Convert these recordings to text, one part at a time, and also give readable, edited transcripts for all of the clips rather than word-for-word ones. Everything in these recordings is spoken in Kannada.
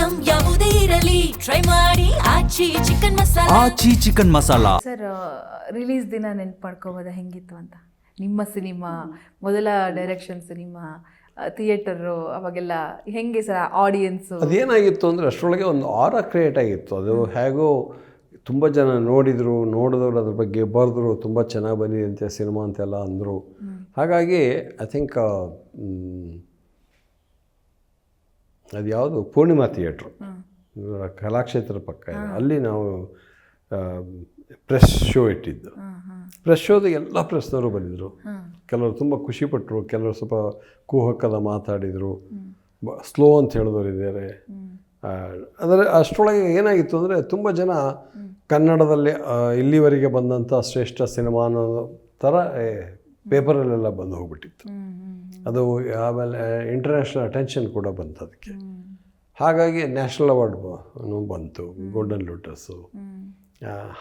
ಐಟಂ ಯಾವುದೇ ಇರಲಿ ಟ್ರೈ ಮಾಡಿ ಆಚಿ ಚಿಕನ್ ಮಸಾಲಾ. ಆಚಿ ಚಿಕನ್ ಮಸಾಲಾ. ಸರ್ ರಿಲೀಸ್ ದಿನ ನೆನ್ಪು ಮಾಡ್ಕೋಬೋದಾ ಹೆಂಗಿತ್ತು ಅಂತ? ನಿಮ್ಮ ಸಿನಿಮಾ ಮೊದಲ ಡೈರೆಕ್ಷನ್ ಸಿನಿಮಾ, ಥಿಯೇಟರು, ಅವಾಗೆಲ್ಲ ಹೆಂಗೆ ಸರ್ ಆಡಿಯನ್ಸು? ಅದೇನಾಗಿತ್ತು ಅಂದರೆ ಅಷ್ಟರೊಳಗೆ ಒಂದು ಆರಾ ಕ್ರಿಯೇಟ್ ಆಗಿತ್ತು. ಅದು ಹೇಗೋ ತುಂಬ ಜನ ನೋಡಿದವರು ಅದ್ರ ಬಗ್ಗೆ ಬರೆದ್ರು, ತುಂಬ ಚೆನ್ನಾಗಿ ಬಂದಿದೆ ಸಿನಿಮಾ ಅಂತೆಲ್ಲ ಅಂದರು. ಹಾಗಾಗಿ ಐ ಥಿಂಕ್ ಅದು ಯಾವುದು ಪೂರ್ಣಿಮಾ ಥಿಯೇಟ್ರು ಕಲಾಕ್ಷೇತ್ರ ಪಕ್ಕ ಇದೆ, ಅಲ್ಲಿ ನಾವು ಪ್ರೆಸ್ ಶೋ ಇಟ್ಟಿದ್ದು. ಪ್ರೆಸ್ ಶೋದಾಗ ಎಲ್ಲ ಪ್ರೆಸ್ನವರು ಬಂದಿದ್ದರು. ಕೆಲವರು ತುಂಬ ಖುಷಿಪಟ್ಟರು, ಕೆಲವರು ಸ್ವಲ್ಪ ಕುಹಕದ ಮಾತಾಡಿದರು, ಸ್ಲೋ ಅಂತ ಹೇಳಿದವರು ಇದ್ದಾರೆ. ಆದರೆ ಅಷ್ಟರೊಳಗೆ ಏನಾಗಿತ್ತು ಅಂದರೆ ತುಂಬ ಜನ ಕನ್ನಡದಲ್ಲಿ ಇಲ್ಲಿವರೆಗೆ ಬಂದಂಥ ಶ್ರೇಷ್ಠ ಸಿನಿಮಾ ಅನ್ನೋ ಥರ ಪೇಪರಲ್ಲೆಲ್ಲ ಬಂದು ಹೋಗ್ಬಿಟ್ಟಿತ್ತು. ಅದು ಆಮೇಲೆ ಇಂಟರ್ನ್ಯಾಷನಲ್ ಅಟೆನ್ಷನ್ ಕೂಡ ಬಂತು ಅದಕ್ಕೆ. ಹಾಗಾಗಿ ನ್ಯಾಷನಲ್ ಅವಾರ್ಡ್ ಬಂತು, ಗೋಲ್ಡನ್ ಲೋಟಸ್ಸು.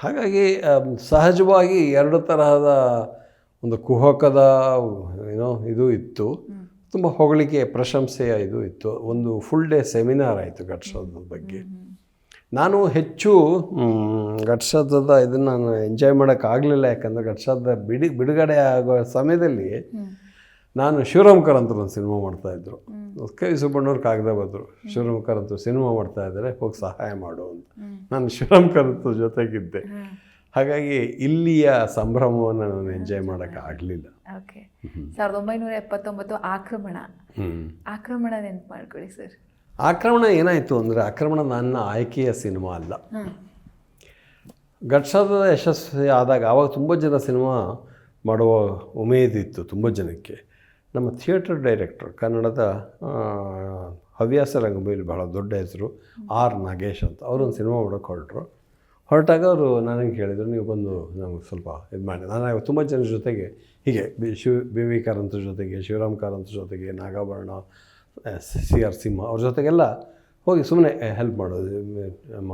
ಹಾಗಾಗಿ ಸಹಜವಾಗಿ ಎರಡು ತರಹದ ಒಂದು ಕುಹಕದ ಇದು ಇತ್ತು, ತುಂಬ ಹೊಗಳಿಕೆ ಪ್ರಶಂಸೆಯ ಇದು ಇತ್ತು. ಒಂದು ಫುಲ್ ಡೇ ಸೆಮಿನಾರ್ ಆಯಿತು ಘಟ್ಸದ ಬಗ್ಗೆ. ನಾನು ಹೆಚ್ಚು ಘಟ್ಸದ ಇದನ್ನು ನಾನು ಎಂಜಾಯ್ ಮಾಡೋಕ್ಕಾಗಲಿಲ್ಲ, ಯಾಕಂದರೆ ಘಟ್ಸದ ಬಿಡುಗಡೆ ಆಗೋ ಸಮಯದಲ್ಲಿ ನಾನು ಶಿವರಾಮ್ ಕಾರಂತರು ಒಂದು ಸಿನಿಮಾ ಮಾಡ್ತಾಯಿದ್ರು. ಕೆ ವಿ ಸುಬ್ಬಣ್ಣವ್ರು ಕಾಗದ ಬರೆದ್ರು, ಶಿವರಾಮ್ ಕಾರಂತರು ಸಿನಿಮಾ ಮಾಡ್ತಾಯಿದ್ದಾರೆ, ಹೋಗಿ ಸಹಾಯ ಮಾಡು ಅಂತ. ನಾನು ಶಿವರಾಮ್ ಕಾರಂತರ ಜೊತೆಗಿದ್ದೆ. ಹಾಗಾಗಿ ಇಲ್ಲಿಯ ಸಂಭ್ರಮವನ್ನು ನಾನು ಎಂಜಾಯ್ ಮಾಡೋಕ್ಕಾಗಲಿಲ್ಲ. ಓಕೆ. 1979 ಆಕ್ರಮಣ ನೆನ್ಪು ಮಾಡ್ಕೊಳ್ಳಿ ಸರ್. ಆಕ್ರಮಣ ಏನಾಯಿತು ಅಂದರೆ, ಆಕ್ರಮಣ ನನ್ನ ಆಯ್ಕೆಯ ಸಿನಿಮಾ ಅಲ್ಲ. ಘಟ್ಸದ ಯಶಸ್ವಿ ಆದಾಗ ಆವಾಗ ತುಂಬ ಜನ ಸಿನಿಮಾ ಮಾಡುವ ಉಮೇದಿತ್ತು ತುಂಬ ಜನಕ್ಕೆ. ನಮ್ಮ ಥಿಯೇಟರ್ ಡೈರೆಕ್ಟರ್ ಕನ್ನಡದ ಹವ್ಯಾಸ ರಂಗಭೂಮಿಲಿ ಬಹಳ ದೊಡ್ಡ ಹೆಸರು ಆರ್ ನಾಗೇಶ್ ಅಂತ, ಅವರೊಂದು ಸಿನಿಮಾ ಮಾಡೋಕ್ಕೆ ಹೊರಟಾಗ ಅವರು ನನಗೆ ಕೇಳಿದರು, ನೀವು ಬಂದು ನಮಗೆ ಸ್ವಲ್ಪ ಇದು ಮಾಡಿ. ನಾನು ತುಂಬ ಜನರ ಜೊತೆಗೆ ಹೀಗೆ ಬಿ ವಿ ಕಾರಂತರ ಜೊತೆಗೆ, ಶಿವರಾಮ್ ಕಾರಂತರ ಜೊತೆಗೆ, ನಾಗಾಭರಣ, ಸಿ ಆರ್ ಸಿಂಹ ಅವ್ರ ಜೊತೆಗೆಲ್ಲ ಹೋಗಿ ಸುಮ್ಮನೆ ಹೆಲ್ಪ್ ಮಾಡೋದು. ನಮ್ಮ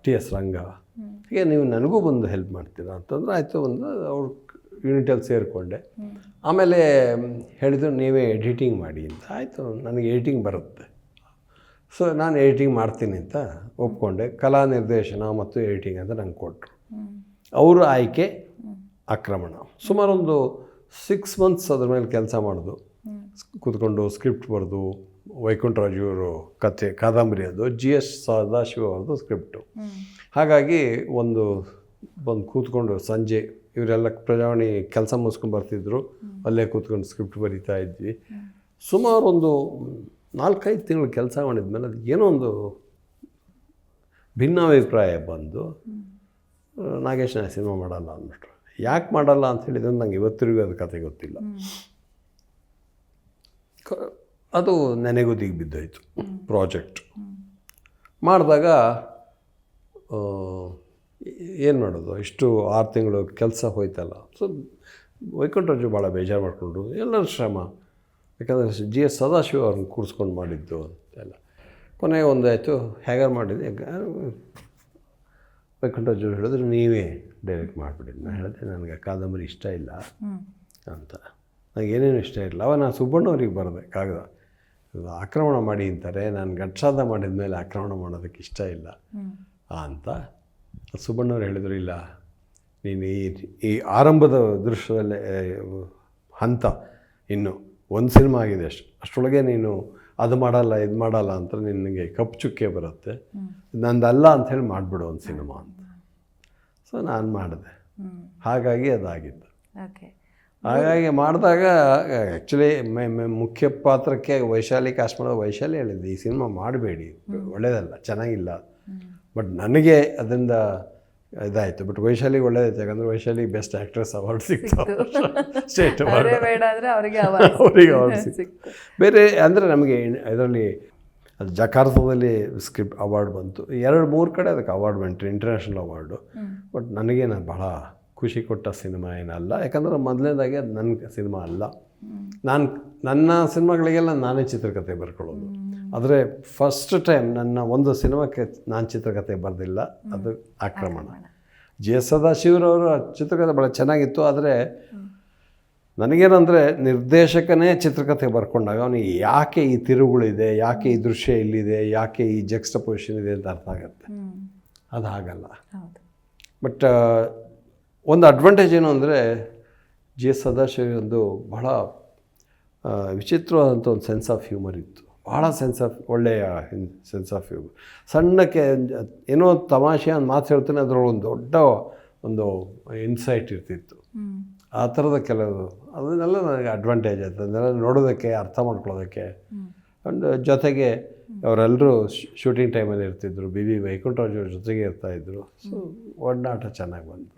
ಟಿ ಎಸ್ ರಂಗ, ಹೀಗೆ ನೀವು ನನಗೂ ಬಂದು ಹೆಲ್ಪ್ ಮಾಡ್ತೀರಾ ಅಂತಂದ್ರೆ ಆಯಿತು. ಒಂದು ಅವ್ರ ಯೂನಿಟಲ್ಲಿ ಸೇರಿಕೊಂಡೆ. ಆಮೇಲೆ ಹೇಳಿದ್ರು ನೀವೇ ಎಡಿಟಿಂಗ್ ಮಾಡಿ ಅಂತ. ಆಯಿತು, ನನಗೆ ಎಡಿಟಿಂಗ್ ಬರುತ್ತೆ, ಸೊ ನಾನು ಎಡಿಟಿಂಗ್ ಮಾಡ್ತೀನಿ ಅಂತ ಒಪ್ಕೊಂಡೆ. ಕಲಾ ನಿರ್ದೇಶನ ಮತ್ತು ಎಡಿಟಿಂಗ್ ಅಂತ ನಂಗೆ ಕೊಟ್ಟರು. ಅವರ ಆಯ್ಕೆ ಆಕ್ರಮಣ. ಸುಮಾರೊಂದು 6 months ಅದ್ರ ಮೇಲೆ ಕೆಲಸ ಮಾಡೋದು, ಕೂತ್ಕೊಂಡು ಸ್ಕ್ರಿಪ್ಟ್ ಬರೆದು. ವೈಕುಂಠರಾಜು ಕಥೆ ಕಾದಂಬರಿ, ಅದು GS ಸದಾಶಿವ ಅವ್ರದ್ದು ಸ್ಕ್ರಿಪ್ಟು. ಹಾಗಾಗಿ ಬಂದು ಕೂತ್ಕೊಂಡು ಸಂಜೆ ಇವರೆಲ್ಲ ಪ್ರಜಾವಾಣಿ ಕೆಲಸ ಮುಗಿಸ್ಕೊಂಡು ಬರ್ತಿದ್ರು, ಅಲ್ಲೇ ಕೂತ್ಕೊಂಡು ಸ್ಕ್ರಿಪ್ಟ್ ಬರಿತಾ ಇದ್ವಿ. ಸುಮಾರು ಒಂದು 4-5 ತಿಂಗಳು ಕೆಲಸ ಮಾಡಿದ್ಮೇಲೆ ಅದು ಏನೋ ಒಂದು ಭಿನ್ನಾಭಿಪ್ರಾಯ ಬಂದು ನಾಗೇಶನ ಸಿನಿಮಾ ಮಾಡಲ್ಲ ಅಂದ್ಬಿಟ್ರು. ಯಾಕೆ ಮಾಡಲ್ಲ ಅಂತ ಹೇಳಿದ್ರೆ ನಂಗೆ ಇವತ್ತಿಗೂ ಅದು ಕತೆ ಗೊತ್ತಿಲ್ಲ. ಅದು ನೆನೆಗುದಿಗೆ ಬಿದ್ದೋಯ್ತು ಪ್ರಾಜೆಕ್ಟ್. ಮಾಡಿದಾಗ ಏನು ಮಾಡೋದು, ಇಷ್ಟು 6 ತಿಂಗಳು ಕೆಲಸ ಹೋಯ್ತಲ್ಲ. ಸೊ ವೈಕುಂಠರಾಜು ಭಾಳ ಬೇಜಾರು ಮಾಡಿಕೊಂಡ್ರು, ಎಲ್ಲರ ಶ್ರಮ. ಯಾಕಂದರೆ GS ಸದಾಶಿವ ಅವ್ರನ್ನ ಕೂರಿಸ್ಕೊಂಡು ಮಾಡಿದ್ದು ಅಂತೆಲ್ಲ. ಕೊನೆಗೆ ಒಂದಾಯಿತು, ಹೇಗಾರು ಮಾಡಿದೆ. ವೈಕುಂಠರಾಜು ಹೇಳಿದ್ರು ನೀವೇ ಡೈರೆಕ್ಟ್ ಮಾಡಿಬಿಡಿ. ನಾನು ಹೇಳಿದೆ ನನಗೆ ಕಾದಂಬರಿ ಇಷ್ಟ ಇಲ್ಲ ಅಂತ, ನನಗೆ ಏನೇನು ಇಷ್ಟ ಇಲ್ಲ. ಅವಾಗ ನಾನು ಸುಬ್ಬಣ್ಣವ್ರಿಗೆ ಬರೆದೆ ಕಾಗದ, ಆಕ್ರಮಣ ಮಾಡಿ ಅಂತಾರೆ, ನಾನು ಘಟ್ಸಾದ ಮಾಡಿದ ಮೇಲೆ ಆಕ್ರಮಣ ಮಾಡೋದಕ್ಕೆ ಇಷ್ಟ ಇಲ್ಲ ಅಂತ. ಸುಬ್ಬಣ್ಣವ್ರು ಹೇಳಿದರು, ಇಲ್ಲ ನೀನು ಈ ಆರಂಭದ ದೃಶ್ಯದಲ್ಲೇ ಹಂತ, ಇನ್ನು ಒಂದು ಸಿನಿಮಾ ಆಗಿದೆ ಅಷ್ಟರೊಳಗೆ ನೀನು ಅದು ಮಾಡಲ್ಲ ಇದು ಮಾಡಲ್ಲ ಅಂತ ನಿನಗೆ ಕಪ್ಪು ಚುಕ್ಕೆ ಬರುತ್ತೆ, ನಂದಲ್ಲ ಅಂಥೇಳಿ ಮಾಡಿಬಿಡು ಒಂದು ಸಿನಿಮಾ ಅಂತ. ಸೊ ನಾನು ಮಾಡಿದೆ. ಹಾಗಾಗಿ ಅದಾಗಿತ್ತು. ಹಾಗಾಗಿ ಮಾಡಿದಾಗ ಆ್ಯಕ್ಚುಲಿ ಮುಖ್ಯ ಪಾತ್ರಕ್ಕೆ ವೈಶಾಲಿ ಕಾಸ್ಟ್ ಮಾಡೋದು. ವೈಶಾಲಿ ಹೇಳಿದ್ದೆ, ಈ ಸಿನಿಮಾ ಮಾಡಬೇಡಿ, ಒಳ್ಳೆಯದಲ್ಲ, ಚೆನ್ನಾಗಿಲ್ಲ. ಬಟ್ ನನಗೆ ಅದರಿಂದ ಇದಾಯಿತು. ಬಟ್ ವೈಶಾಲಿಗೆ ಒಳ್ಳೆಯದಾಯ್ತು, ಯಾಕಂದರೆ ವೈಶಾಲಿ ಬೆಸ್ಟ್ ಆ್ಯಕ್ಟ್ರೆಸ್ ಅವಾರ್ಡ್ ಸಿಕ್ತು, ಸ್ಟೇಟ್ ಅವಾರ್ಡ್, ಅವ್ರಿಗೆ ಅವಾರ್ಡ್ ಸಿಕ್ತು. ಬೇರೆ ಅಂದರೆ ನಮಗೆ ಇದರಲ್ಲಿ ಅದು ಜಕಾರ್ತದಲ್ಲಿ ಸ್ಕ್ರಿಪ್ಟ್ ಅವಾರ್ಡ್ ಬಂತು, 2-3 ಕಡೆ ಅದಕ್ಕೆ ಅವಾರ್ಡ್ ಬಂತು, ಇಂಟರ್ನ್ಯಾಷನಲ್ ಅವಾರ್ಡು. ಬಟ್ ನನಗೆ ನಾನು ಭಾಳ ಖುಷಿ ಕೊಟ್ಟ ಸಿನಿಮಾ ಏನಲ್ಲ, ಯಾಕಂದರೆ ಮೊದಲನೇದಾಗಿ ಅದು ನನ್ನ ಸಿನಿಮಾ ಅಲ್ಲ. ನನ್ನ ಸಿನಿಮಾಗಳಿಗೆಲ್ಲ ನಾನೇ ಚಿತ್ರಕಥೆ ಬರ್ಕೊಳ್ಳೋದು. ಆದರೆ ಫಸ್ಟ್ ಟೈಮ್ ನನ್ನ ಒಂದು ಸಿನಿಮಾಕ್ಕೆ ನಾನು ಚಿತ್ರಕಥೆ ಬರೆದಿಲ್ಲ, ಅದು ಆಕ್ರಮಣ. GS ಸದಾಶಿವರವರ ಚಿತ್ರಕಥೆ ಭಾಳ ಚೆನ್ನಾಗಿತ್ತು. ಆದರೆ ನನಗೇನಂದರೆ ನಿರ್ದೇಶಕನೇ ಚಿತ್ರಕಥೆ ಬರ್ಕೊಂಡಾಗ ಅವನಿಗೆ ಯಾಕೆ ಈ ತಿರುವುಗಳಿದೆ, ಯಾಕೆ ಈ ದೃಶ್ಯ ಇಲ್ಲಿದೆ, ಯಾಕೆ ಈ ಜಕ್ಸ್ಟಪೊಸಿಷನ್ ಇದೆ ಅಂತ ಅರ್ಥ ಆಗುತ್ತೆ. ಅದು ಹಾಗಲ್ಲ. ಹೌದು. ಬಟ್ ಒಂದು ಅಡ್ವಾಂಟೇಜ್ ಏನು ಅಂದರೆ ಜಿ ಎಸ್ ಸದಾಶಿವ ಒಂದು ಬಹಳ ವಿಚಿತ್ರವಾದಂಥ ಒಂದು ಸೆನ್ಸ್ ಆಫ್ ಹ್ಯೂಮರ್ ಇತ್ತು. ಭಾಳ ಒಳ್ಳೆಯ ಸೆನ್ಸ್ ಆಫ್ ಹ್ಯೂಮರ್. ಸಣ್ಣಕ್ಕೆ ಏನೋ ತಮಾಷೆ ಒಂದು ಮಾತು ಹೇಳ್ತಾನೆ, ಅದರೊಳಗೆ ಒಂದು ದೊಡ್ಡ ಒಂದು ಇನ್ಸೈಟ್ ಇರ್ತಿತ್ತು. ಆ ಥರದ ಕೆಲವು ಅದನ್ನೆಲ್ಲ ನನಗೆ ಅಡ್ವಾಂಟೇಜ್ ಆಯ್ತು. ಅದನ್ನೆಲ್ಲ ನೋಡೋದಕ್ಕೆ, ಅರ್ಥ ಮಾಡ್ಕೊಳ್ಳೋದಕ್ಕೆ. ಆ್ಯಂಡ್ ಜೊತೆಗೆ ಅವರೆಲ್ಲರೂ ಶೂಟಿಂಗ್ ಟೈಮಲ್ಲಿ ಇರ್ತಿದ್ರು. ಬಿ ವಿ ವೈಕುಂಠರಾಜ್ ಅವ್ರ ಜೊತೆಗೆ ಇರ್ತಾಯಿದ್ರು. ಸೊ ಒಡನಾಟ ಚೆನ್ನಾಗಿ ಬಂತು.